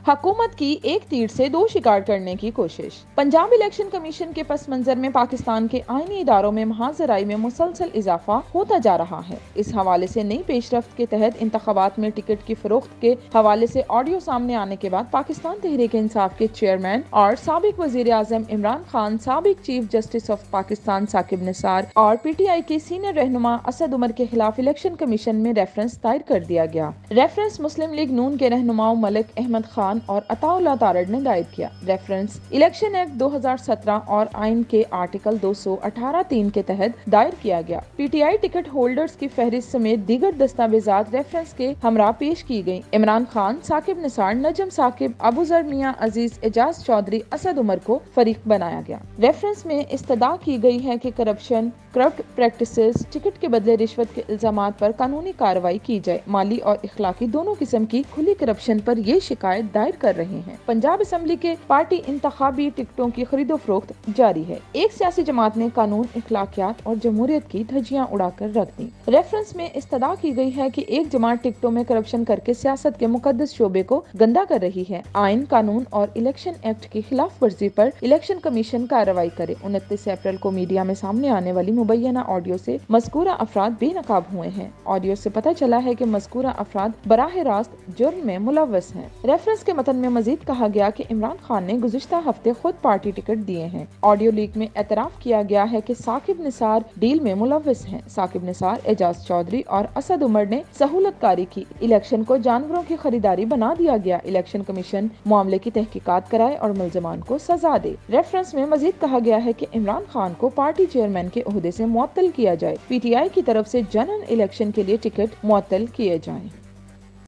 حکومت کی ایک تیر سے دو شکار کرنے کی کوشش۔ پنجاب الیکشن کمیشن کے پس منظر میں پاکستان کے آئینی اداروں میں محاذرائی میں مسلسل اضافہ ہوتا جا رہا ہے۔ اس حوالے سے نئی پیش رفت کے تحت انتخابات میں ٹکٹ کی فروخت کے حوالے سے آڈیو سامنے آنے کے بعد پاکستان تحریک انصاف کے چیئرمین اور سابق وزیر اعظم عمران خان، سابق chief justice of Pakistan Saqib Nisar اور پی ٹی آئی کے سینئر رہنما اسد عمر کے خلاف الیکشن کمیشن میں ریفرنس دائر کر دیا گیا۔ ریفرنس مسلم لیگ نون کے رہنماؤں ملک احمد خان اور عطا اللہ تارڑ نے دائر کیا۔ ریفرنس الیکشن ایکٹ 2017 اور آئین کے آرٹیکل 218(3) کے تحت دائر کیا گیا۔ P T I ticket holders کی فہرست سمیت دیگر دستاویزات ریفرنس کے ہمراہ پیش کی گئیں۔ عمران خان، ثاقب نثار، نجم ثاقب، ابو ذر میاں عزیز، اعجاز چودھری، اسد عمر کو فریق بنایا گیا۔ ریفرنس میں استدعا کی گئی ہے کہ کرپٹ پریکٹسز، ٹکٹ کے بدلے رشوت کے الزامات پر قانونی کارروائی کی جائے۔ مالی اور اخلاقی دونوں قسم کی کھلی کرپشن پر یہ شکایت دائر کر رہے ہیں۔ پنجاب اسمبلی کے پارٹی انتخابی ٹکٹوں کی خرید و فروخت جاری ہے۔ ایک سیاسی جماعت نے قانون، اخلاقیات اور جمہوریت کی دھجیاں اڑا کر رکھ دی۔ ریفرنس میں استدعا کی گئی ہے کہ ایک جماعت ٹکٹوں میں کرپشن کر کے سیاست کے مقدس شعبے کو گندا کر رہی ہے۔ آئین، قانون اور الیکشن ایکٹ کی خلاف ورزی پر الیکشن کمیشن کارروائی کرے۔ 29 اپریل کو میڈیا میں سامنے آنے والی مبینہ آڈیو سے مذکورہ افراد بے نقاب ہوئے ہیں۔ آڈیو سے پتہ چلا ہے کہ مذکورہ افراد براہ راست جرم میں ملوث ہیں۔ ریفرنس کے متن میں مزید کہا گیا کہ عمران خان نے گزشتہ ہفتے خود پارٹی ٹکٹ دیے ہیں۔ آڈیو لیک میں اعتراف کیا گیا ہے کہ ثاقب نثار ڈیل میں ملوث ہیں۔ ثاقب نثار، اعجاز چودھری اور اسد عمر نے سہولت کاری کی۔ الیکشن کو جانوروں کی خریداری بنا دیا گیا۔ الیکشن کمیشن معاملے کی تحقیقات کرائے اور ملزمان کو سزا دے۔ ریفرنس میں مزید کہا گیا ہے کہ عمران خان کو پارٹی چیئرمین کے عہدے سے معطل کیا جائے۔ پی ٹی آئی کی طرف سے جنرل الیکشن کے لیے ٹکٹ معطل کیے جائیں۔